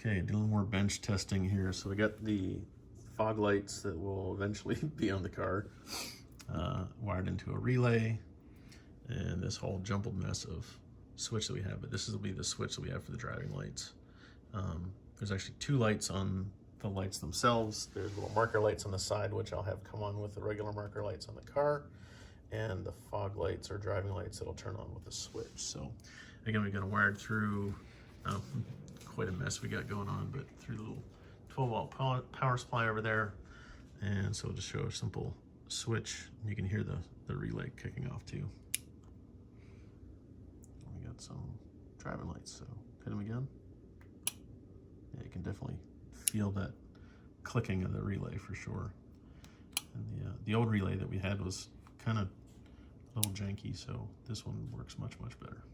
Okay, do a little more bench testing here. So we got the fog lights that will eventually be on the car wired into a relay, and this whole jumbled mess of switch that we have, but this will be the switch that we have for the driving lights. There's actually two lights on the lights themselves. There's little marker lights on the side, which I'll have come on with the regular marker lights on the car, and the fog lights or driving lights that'll turn on with the switch. So again, we got it wired through, quite a mess we got going on, but through the little 12-volt power supply over there. And so I'll just show a simple switch. You can hear the relay kicking off too. We got some driving lights, so hit them again. Yeah, you can definitely feel that clicking of the relay for sure. And the old relay that we had was kind of a little janky, so this one works much, much better.